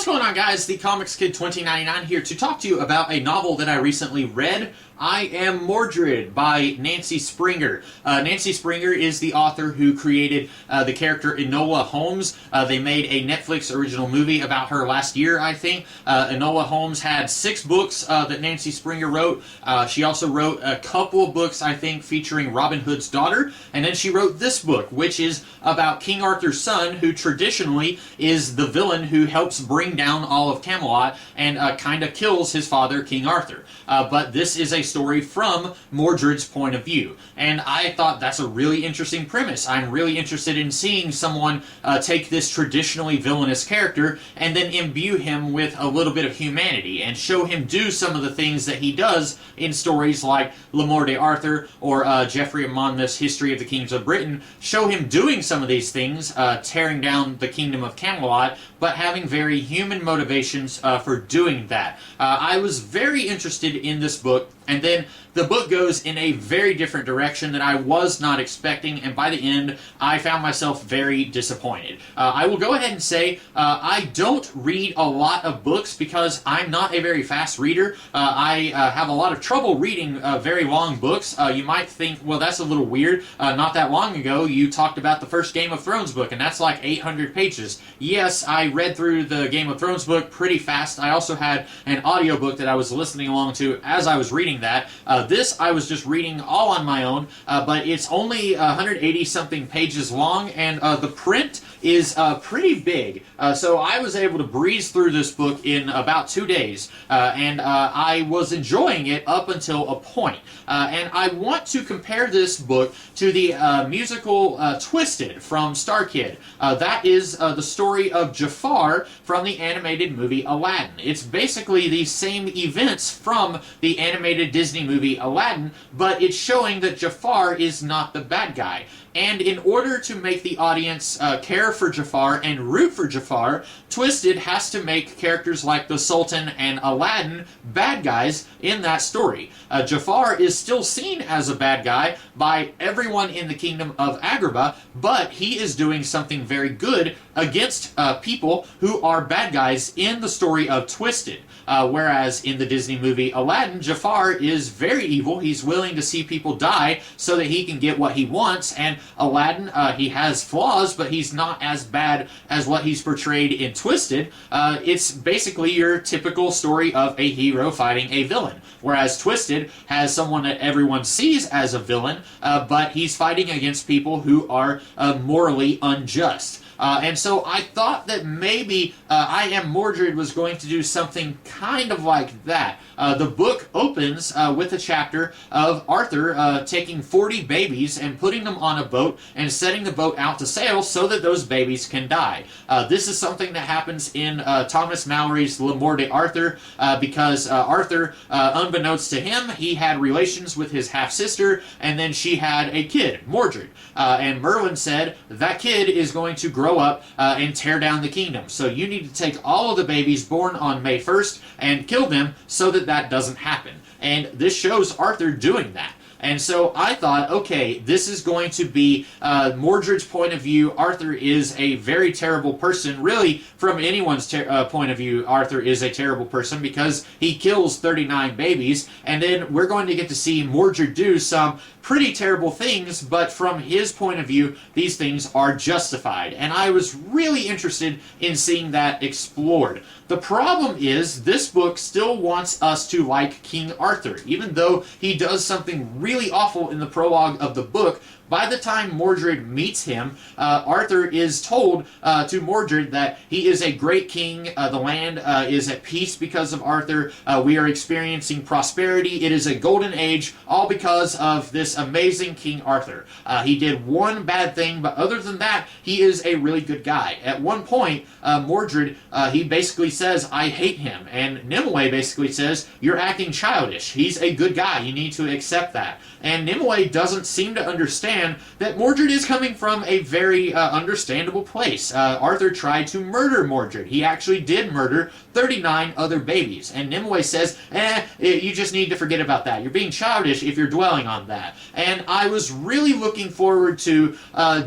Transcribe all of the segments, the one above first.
What's going on, guys? The Comics Kid 2099 here to talk to you about a novel that I recently read. I Am Mordred by Nancy Springer. Nancy Springer is the author who created the character Enola Holmes. They made a Netflix original movie about her last year, I think. Enola Holmes had 6 books that Nancy Springer wrote. She also wrote a couple of books, I think, featuring Robin Hood's daughter. And then she wrote this book, which is about King Arthur's son, who traditionally is the villain who helps bring down all of Camelot and kind of kills his father, King Arthur. But this is a story from Mordred's point of view. And I thought that's a really interesting premise. I'm really interested in seeing someone take this traditionally villainous character and then imbue him with a little bit of humanity and show him do some of the things that he does in stories like Le Morte d'Arthur or Geoffrey of Monmouth's History of the Kings of Britain. Show him doing some of these things, tearing down the kingdom of Camelot, but having very human motivations for doing that. I was very interested in this book, and then the book goes in a very different direction that I was not expecting, and by the end, I found myself very disappointed. I will go ahead and say I don't read a lot of books because I'm not a very fast reader. I have a lot of trouble reading very long books. You might think, well, that's a little weird. Not that long ago, you talked about the first Game of Thrones book, and that's like 800 pages. Yes, I read through the Game of Thrones book pretty fast. I also had an audiobook that I was listening along to as I was reading that. This I was just reading all on my own, but it's only 180-something pages long, and the print is pretty big. So I was able to breeze through this book in about 2 days, and I was enjoying it up until a point. And I want to compare this book to the musical Twisted from Star Kid. That is the story of Jafar from the animated movie Aladdin. It's basically the same events from the animated Disney movie Aladdin, but it's showing that Jafar is not the bad guy. And in order to make the audience care for Jafar and root for Jafar, Twisted has to make characters like the Sultan and Aladdin bad guys in that story. Jafar is still seen as a bad guy by everyone in the kingdom of Agrabah, but he is doing something very good against people who are bad guys in the story of Twisted. Whereas in the Disney movie Aladdin, Jafar is very evil. He's willing to see people die so that he can get what he wants, and Aladdin, he has flaws, but he's not as bad as what he's portrayed in Twisted. It's basically your typical story of a hero fighting a villain, whereas Twisted has someone that everyone sees as a villain, but he's fighting against people who are morally unjust. And so I thought that maybe I Am Mordred was going to do something kind of like that. The book opens with a chapter of Arthur taking 40 babies and putting them on a boat and setting the boat out to sail so that those babies can die. This is something that happens in Thomas Mallory's Le Morte d'Arthur because Arthur, unbeknownst to him, he had relations with his half-sister, and then she had a kid, Mordred. And Merlin said, that kid is going to grow up and tear down the kingdom. So you need to take all of the babies born on May 1st and kill them so that that doesn't happen. And this shows Arthur doing that. And so I thought, okay, this is going to be Mordred's point of view. Arthur is a very terrible person. Really, from anyone's point of view, Arthur is a terrible person because he kills 39 babies. And then we're going to get to see Mordred do some pretty terrible things, but from his point of view, these things are justified. And I was really interested in seeing that explored. The problem is, this book still wants us to like King Arthur, even though he does something really awful in the prologue of the book. By the time Mordred meets him, Arthur is told to Mordred that he is a great king, the land is at peace because of Arthur, we are experiencing prosperity, it is a golden age, all because of this amazing King Arthur. He did one bad thing, but other than that, he is a really good guy. At one point, Mordred, he basically says, I hate him, and Nimue basically says, you're acting childish, he's a good guy, you need to accept that. And Nimue doesn't seem to understand understand that Mordred is coming from a very understandable place. Arthur tried to murder Mordred. He actually did murder 39 other babies. And Nimue says, you just need to forget about that. You're being childish if you're dwelling on that. And I was really looking forward to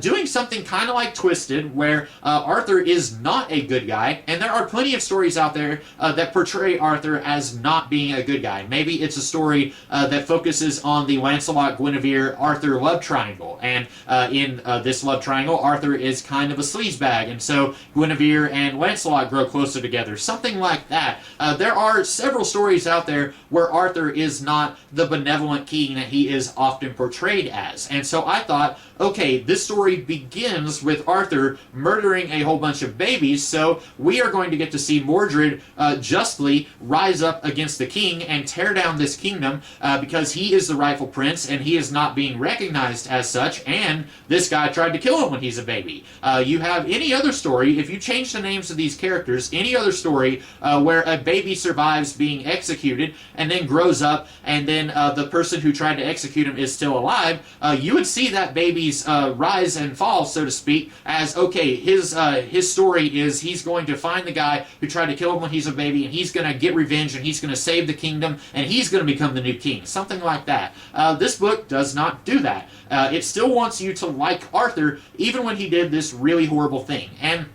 doing something kind of like Twisted, where Arthur is not a good guy, and there are plenty of stories out there that portray Arthur as not being a good guy. Maybe it's a story that focuses on the Lancelot, Guinevere, Arthur love triangle, and in this love triangle, Arthur is kind of a sleazebag, and so Guinevere and Lancelot grow closer together. Something like that. There are several stories out there where Arthur is not the benevolent king that he is often portrayed as, and so I thought, okay, this story begins with Arthur murdering a whole bunch of babies, so we are going to get to see Mordred justly rise up against the king and tear down this kingdom because he is the rightful prince and he is not being recognized as such, and this guy tried to kill him when he's a baby. You have any other story, if you change the names of these characters, any other story where a baby survives being executed and then grows up and then the person who tried to execute him is still alive, you would see that baby's rise and fall, so to speak, as, okay, his story is he's going to find the guy who tried to kill him when he's a baby, and he's going to get revenge, and he's going to save the kingdom, and he's going to become the new king. Something like that. This book does not do that. It still wants you to like Arthur, even when he did this really horrible thing. And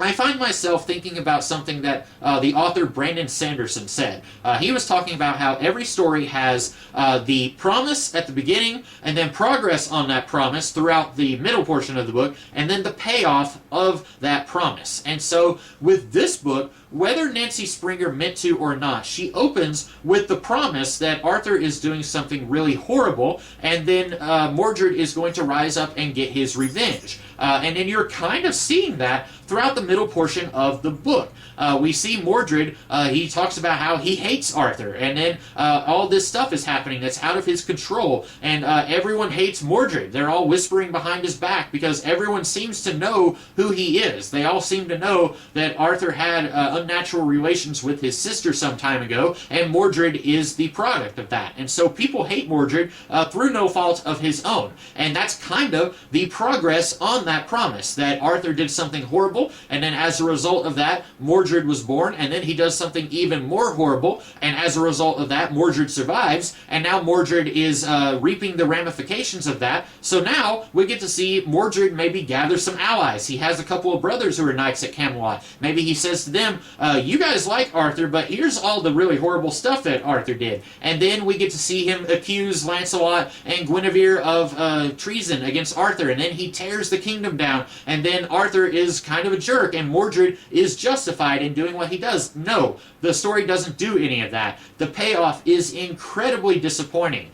I find myself thinking about something that the author Brandon Sanderson said. He was talking about how every story has the promise at the beginning, and then progress on that promise throughout the middle portion of the book, and then the payoff of that promise. And so with this book, whether Nancy Springer meant to or not, she opens with the promise that Arthur is doing something really horrible, and then Mordred is going to rise up and get his revenge. And then you're kind of seeing that throughout the middle portion of the book. We see Mordred, he talks about how he hates Arthur, and then all this stuff is happening that's out of his control, and everyone hates Mordred. They're all whispering behind his back because everyone seems to know who he is. They all seem to know that Arthur had unnatural relations with his sister some time ago, and Mordred is the product of that. And so people hate Mordred through no fault of his own. And that's kind of the progress on that promise, that Arthur did something horrible, and then as a result of that, Mordred was born, and then he does something even more horrible, and as a result of that, Mordred survives, and now Mordred is reaping the ramifications of that. So now we get to see Mordred maybe gather some allies. He has a couple of brothers who are knights at Camelot. Maybe he says to them, you guys like Arthur, but here's all the really horrible stuff that Arthur did. And then we get to see him accuse Lancelot and Guinevere of treason against Arthur, and then he tears the kingdom down, and then Arthur is kind of a jerk, and Mordred is justified in doing what he does. No, the story doesn't do any of that. The payoff is incredibly disappointing.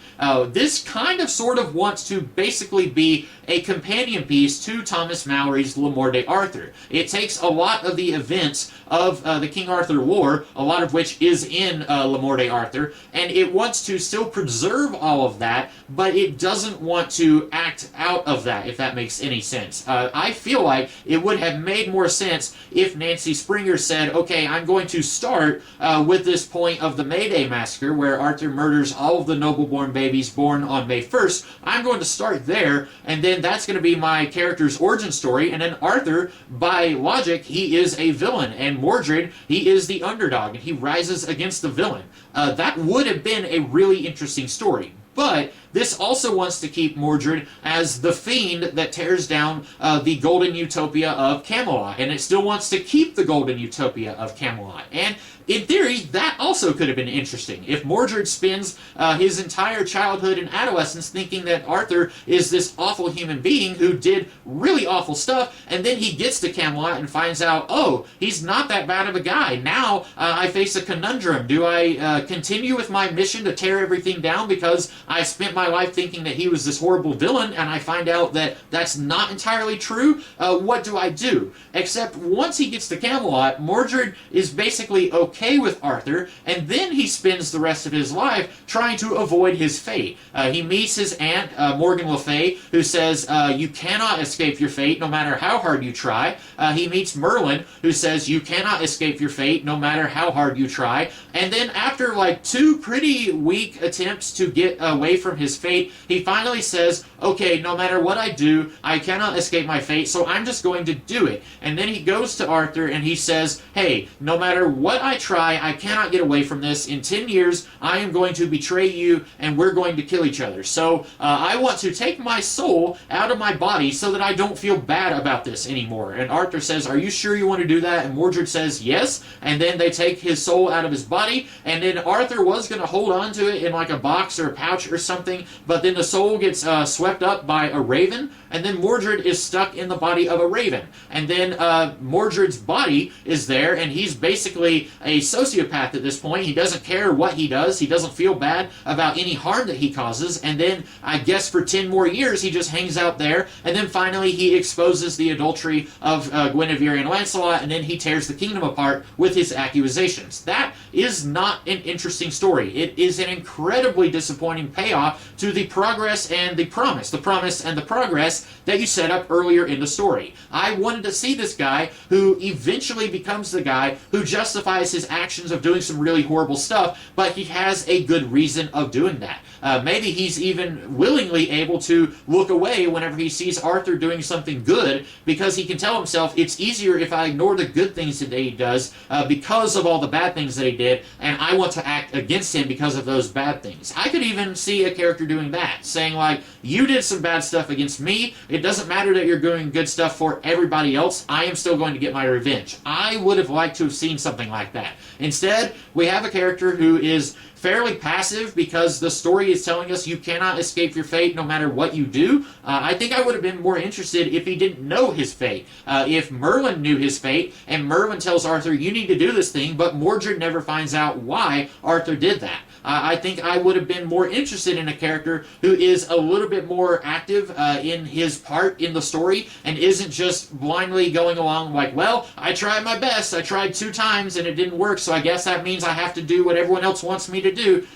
This kind of sort of wants to basically be a companion piece to Thomas Malory's Le Morte Arthur. It takes a lot of the events of the King Arthur War, a lot of which is in Le Morte Arthur, and it wants to still preserve all of that, but it doesn't want to act out of that, if that makes any sense. I feel like it would have made more sense if Nancy Springer said, okay, I'm going to start with this point of the May Day Massacre, where Arthur murders all of the noble-born babies born on May 1st. I'm going to start there, and then that's going to be my character's origin story, and then Arthur, by logic, he is a villain, and Mordred, he is the underdog, and he rises against the villain. That would have been a really interesting story. But this also wants to keep Mordred as the fiend that tears down the golden utopia of Camelot. And it still wants to keep the golden utopia of Camelot. And in theory, that also could have been interesting. If Mordred spends his entire childhood and adolescence thinking that Arthur is this awful human being who did really awful stuff, and then he gets to Camelot and finds out, oh, he's not that bad of a guy. Now I face a conundrum. Do I continue with my mission to tear everything down because I spent my life thinking that he was this horrible villain, and I find out that that's not entirely true? What do I do? Except once he gets to Camelot, Mordred is basically okay with Arthur, and then he spends the rest of his life trying to avoid his fate. He meets his aunt, Morgan Le Fay, who says, you cannot escape your fate no matter how hard you try. He meets Merlin, who says, you cannot escape your fate no matter how hard you try. And then after like 2 pretty weak attempts to get away from his fate, he finally says, okay, no matter what I do, I cannot escape my fate, so I'm just going to do it. And then he goes to Arthur and he says, hey, no matter what I try, I cannot get away from this. In 10 years, I am going to betray you and we're going to kill each other. So I want to take my soul out of my body so that I don't feel bad about this anymore. And Arthur says, are you sure you want to do that? And Mordred says, yes. And then they take his soul out of his body, and then Arthur was going to hold on to it in like a box or a pouch or something, but then the soul gets swept up by a raven, and then Mordred is stuck in the body of a raven. And then Mordred's body is there, and he's basically a sociopath at this point. He doesn't care what he does. He doesn't feel bad about any harm that he causes. And then I guess for 10 more years, he just hangs out there, and then finally he exposes the adultery of Guinevere and Lancelot, and then he tears the kingdom apart with his accusations. That is not an interesting story. It is an incredibly disappointing payoff to the progress and the promise and the progress that you set up earlier in the story. I wanted to see this guy who eventually becomes the guy who justifies his actions of doing some really horrible stuff, but he has a good reason of doing that. Maybe he's even willingly able to look away whenever he sees Arthur doing something good, because he can tell himself, it's easier if I ignore the good things that he does because of all the bad things that he did, and I want to act against him because of those bad things. I could even see a character doing that, saying like, you did some bad stuff against me, it doesn't matter that you're doing good stuff for everybody else, I am still going to get my revenge. I would have liked to have seen something like that. Instead, we have a character who is fairly passive because the story is telling us you cannot escape your fate no matter what you do. I think I would have been more interested if he didn't know his fate. If Merlin knew his fate and Merlin tells Arthur, you need to do this thing, but Mordred never finds out why Arthur did that. I think I would have been more interested in a character who is a little bit more active in his part in the story and isn't just blindly going along like, well, I tried my best. I tried 2 times and it didn't work, so I guess that means I have to do what everyone else wants me to do.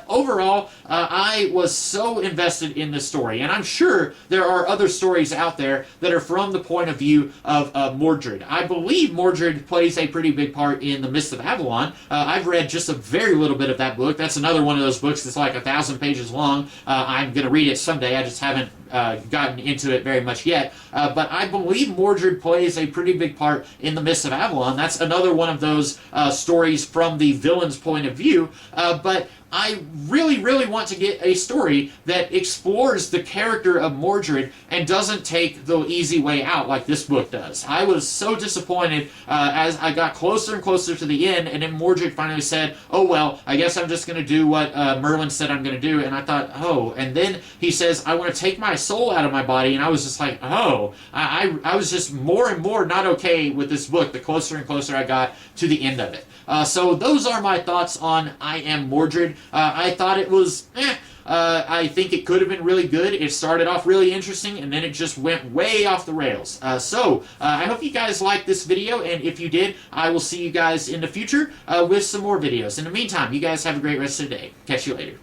Overall, I was so invested in this story, and I'm sure there are other stories out there that are from the point of view of Mordred. I believe Mordred plays a pretty big part in The Mists of Avalon. I've read just a very little bit of that book. That's another one of those books that's like 1,000 pages long. I'm going to read it someday. I just haven't gotten into it very much yet. But I believe Mordred plays a pretty big part in The Mists of Avalon. That's another one of those stories from the villain's point of view. But I really, really want to get a story that explores the character of Mordred and doesn't take the easy way out like this book does. I was so disappointed as I got closer and closer to the end, and then Mordred finally said, oh well, I guess I'm just going to do what Merlin said I'm going to do, and I thought, oh, and then he says, I want to take my soul out of my body, and I was just like, oh, I was just more and more not okay with this book the closer and closer I got to the end of it. So those are my thoughts on I Am Mordred. I thought it was, I think it could have been really good. It started off really interesting, and then it just went way off the rails. I hope you guys liked this video, and if you did, I will see you guys in the future with some more videos. In the meantime, you guys have a great rest of the day. Catch you later.